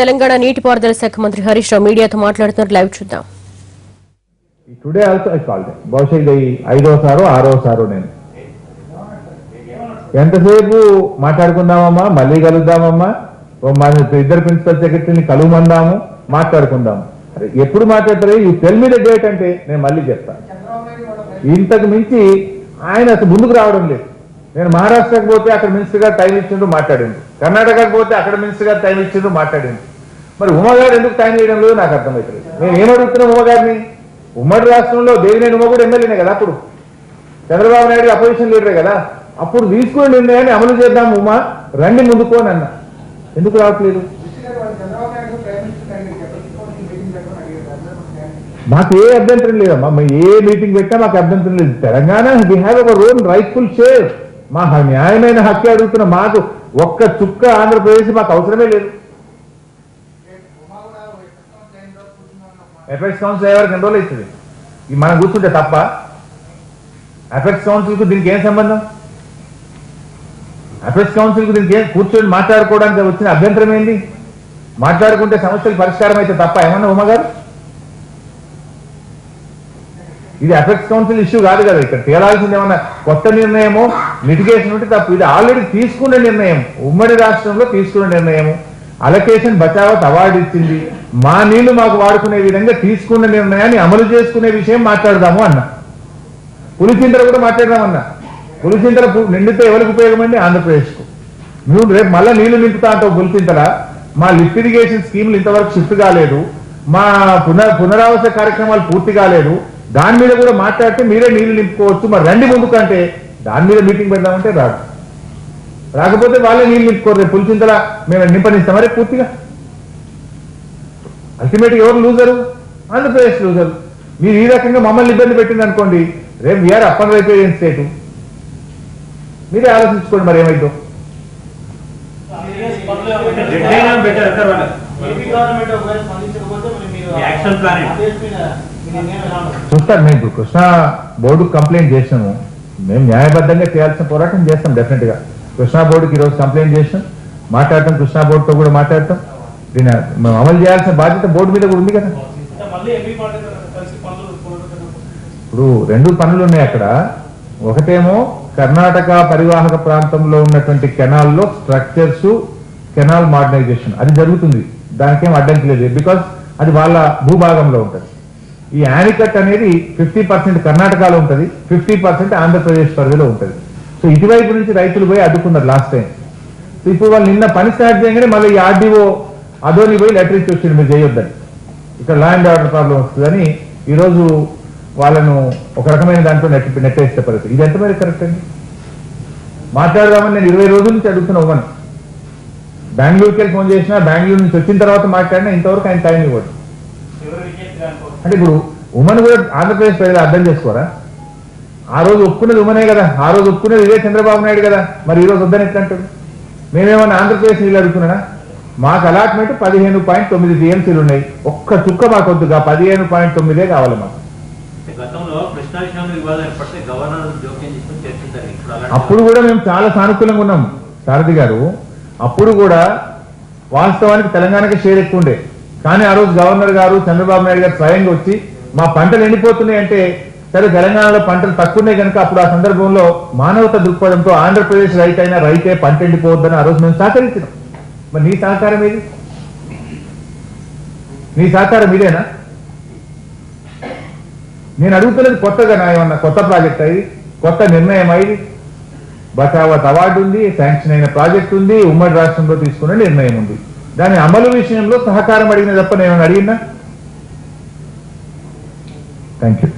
తెలంగాణ నీటిపారుదల శాఖ మంత్రి హరీష్ రావు మీడియాతో మాట్లాడుతున్నారు. లైవ్ చూద్దాం. టుడే ఆల్సో ఐ కాల్డ్ బహుశా ఇది 5వ సారో 6వ సారో నేను ఎంతసేపు మాట్లాడుకుందామమ్మా, మళ్ళీ కలుద్దామమ్మా, ఇద్దరు ప్రిన్సిపల్ సెక్రటరీని కలువమందాము, మాట్లాడుకుందాము. ఎప్పుడు మాట్లాడతారు? ఈ టెల్ మీ ద డేట్ అంటే నేను మళ్ళీ చెప్తాను. ఇంతకు మించి ఆయన అసలు ముందుకు రావడం లేదు. నేను మహారాష్ట్రకు పోతే అక్కడ మినిస్టర్ గారు టైం ఇచ్చిండ్రు మాట్లాడిండు, కర్ణాటకకు పోతే అక్కడ మినిస్టర్ గారు టైం ఇచ్చిండ్రు మాట్లాడిండు. మరి ఉమ్మగారు ఎందుకు టైం చేయడం లేదు నాకు అర్థమవుతుంది. నేను ఏమడుగుతున్నా ఉమ్మగారిని? ఉమ్మడి రాష్ట్రంలో దేవినేని ఉమ్మ కూడా ఎమ్మెల్యేనే కదా, అప్పుడు చంద్రబాబు నాయుడు అపోజిషన్ లీడరే కదా. అప్పుడు తీసుకునే నిర్ణయాన్ని అమలు చేద్దాం ఉమా, రండి ముందుకు అని అన్న. ఎందుకు రావట్లేదు? మాకు ఏ అభ్యంతరం లేదమ్మా, ఏ మీటింగ్ పెట్టినా మాకు అభ్యంతరం లేదు. Telangana we have our own rightful share. మా న్యాయమైన హక్కు అడుగుతున్న మాకు ఒక్క చుక్క ఆంధ్రప్రదేశ్ మాకు అవసరమే లేదు. ఎఫెక్ట్స్ కౌన్సిల్ ఎవరికి ఎన్ని రోజులు అవుతుంది? మనం కూర్చుంటే తప్ప ఎఫెక్ట్స్ కౌన్సిల్కు దీనికి ఏం సంబంధం? ఎఫెక్ట్స్ కౌన్సిల్కు దీనికి ఏం కూర్చొని మాట్లాడుకోవడానికి వచ్చిన అభ్యంతరం ఏంటి? మాట్లాడుకుంటే సమస్యలు పరిష్కారం అయితే తప్ప ఏమన్నా ఉమ్మగారు? ఇది ఎఫెక్ట్స్ కౌన్సిల్ ఇష్యూ కాదు కదా. ఇక్కడ తేలాల్సింది ఏమన్నా కొత్త నిర్ణయమో లిటిగేషన్ ఉంటే తప్పు. ఇది ఆల్రెడీ తీసుకున్న నిర్ణయం, ఉమ్మడి రాష్ట్రంలో తీసుకున్న నిర్ణయము. అలొకేషన్ బచావత్ అవార్డు ఇచ్చింది. మా నీళ్లు మాకు వాడుకునే విధంగా తీసుకున్న నిర్ణయాన్ని అమలు చేసుకునే విషయం మాట్లాడదాము అన్న. పులిచింతల కూడా మాట్లాడదామన్నా. పులిచింతల నిండితే ఎవరికి ఉపయోగం అండి? ఆంధ్రప్రదేశ్కు. నువ్వు రేపు మళ్ళీ నీళ్లు నింపుతా అంటావు పులిచింతల. మా లిఫ్ట్ ఇరిగేషన్ స్కీములు ఇంతవరకు షిఫ్ట్ కాలేదు, మా పునరావాస కార్యక్రమాలు పూర్తి కాలేదు. దాని మీద కూడా మాట్లాడితే మీరే నీళ్లు నింపుకోవచ్చు, మరి రండి ముందుకు అంటే దాని మీద మీటింగ్ పెడదామంటే రాదు. రాకపోతే వాళ్ళే నీళ్ళు నింపుకోరు. పులిచింతల మేము నింపనిస్తాం మరి పూర్తిగా. అల్టిమేట్గా ఎవరు లూజరు? ఆంధ్రప్రదేశ్ లూజరు. మీరు ఈ రకంగా మమ్మల్ని ఇబ్బంది పెట్టింది అనుకోండి, రేపు వీఆర్ అప్పర్ రైపేరియన్ స్టేట్. మీరే ఆలోచించుకోండి మరి ఏమైందో. చూస్తారు, మేము ఇప్పుడు కృష్ణా బోర్డుకు కంప్లైంట్ చేసినాము. మేము న్యాయబద్ధంగా చేయాల్సిన పోరాటం చేస్తాం. డెఫినెట్ గా కృష్ణా బోర్డుకి ఈరోజు కంప్లైంట్ చేసినాం, మాట్లాడటం, కృష్ణా బోర్డుతో కూడా మాట్లాడటం. దీన్ని మేము అమలు చేయాల్సిన బాధ్యత బోర్డు మీద కూడా ఉంది కదా. ఇప్పుడు 2 పనులు ఉన్నాయి అక్కడ. ఒకటేమో కర్ణాటక పరివాహక ప్రాంతంలో ఉన్నటువంటి కెనాల్లో స్ట్రక్చర్స్, కెనాల్ మోడర్నైజేషన్ అది జరుగుతుంది. దానికేం అడ్డంకి లేదు, బికాస్ అది వాళ్ళ భూభాగంలో ఉంటుంది. ఈ యానికట్ అనేది 50% కర్ణాటకలో ఉంటుంది, 50% ఆంధ్రప్రదేశ్ పరిధిలో ఉంటుంది. సో ఇటువైపు నుంచి రైతులు పోయి అడ్డుకున్నారు లాస్ట్ టైం. సో ఇప్పుడు వాళ్ళు నిన్న పని స్టార్ట్ చేయగానే మళ్ళీ ఈ ఆర్డీఓ అదోని పోయి లెటర్ ఇచ్చి వచ్చింది మీరు చేయొద్దని, ఇక్కడ లా అండ్ ఆర్డర్ ప్రాబ్లం వస్తుందని. ఈరోజు వాళ్ళను ఒక రకమైన దాంట్లో నెట్టేస్తే పరిస్థితి. ఇది ఎంతమేర కరెక్ట్ అండి? మాట్లాడదామని నేను 20 రోజుల నుంచి అడుగుతున్నా ఉమ్మను. బెంగళూరుకి వెళ్ళి ఫోన్ చేసినా, బెంగళూరు నుంచి వచ్చిన తర్వాత మాట్లాడినా ఇంతవరకు ఆయన టైం ఇవ్వడు. అంటే ఇప్పుడు ఉమ్మను కూడా ఆంధ్రప్రదేశ్ ప్రజలు అర్థం చేసుకోరా? ఆ రోజు ఒప్పుకునేది ఉమ్మనే కదా, ఆ రోజు ఒప్పుకునేది ఇదే చంద్రబాబు నాయుడు కదా. మరి ఈ రోజు వద్దని ఎట్లా అంటాడు? మేమేమన్నా ఆంధ్రప్రదేశ్ నీళ్ళు అడుగుతున్నా? మాకు అలాట్మెంట్ 15.9 టీఎంసీలు ఉన్నాయి. ఒక్క చుక్క మాకు వద్దుగా 15.9 కావాలి మాకు. అప్పుడు కూడా మేము చాలా సానుకూలంగా ఉన్నాం సారథి గారు. అప్పుడు కూడా వాస్తవానికి తెలంగాణకి షేర్ ఎక్కువ ఉండే. కానీ ఆ రోజు గవర్నర్ గారు, చంద్రబాబు నాయుడు గారు స్వయంగా వచ్చి మా పంటలు ఎండిపోతున్నాయి అంటే, సరే తెలంగాణలో పంటలు తక్కువనే కనుక అప్పుడు ఆ సందర్భంలో మానవత దృక్పథంతో ఆంధ్రప్రదేశ్ రైతైనా రైతే పంట ఎండిపోవద్దని ఆ రోజు మేము సహకరించినాం. మరి నీ సహకారం ఏది? నీ సహకారం ఇదేనా? నేను అడుగుతున్నది కొత్తగా ఏమన్నా కొత్త ప్రాజెక్ట్ అయ్యి, కొత్త నిర్ణయం అయ్యి. బచావత్ అవార్డు ఉంది, శాంక్షన్ అయిన ప్రాజెక్ట్ ఉంది, ఉమ్మడి రాష్ట్రంలో తీసుకున్న నిర్ణయం ఉంది. దాని అమలు విషయంలో సహకారం అడిగిన తప్ప నేను అడిగినా. Thank you.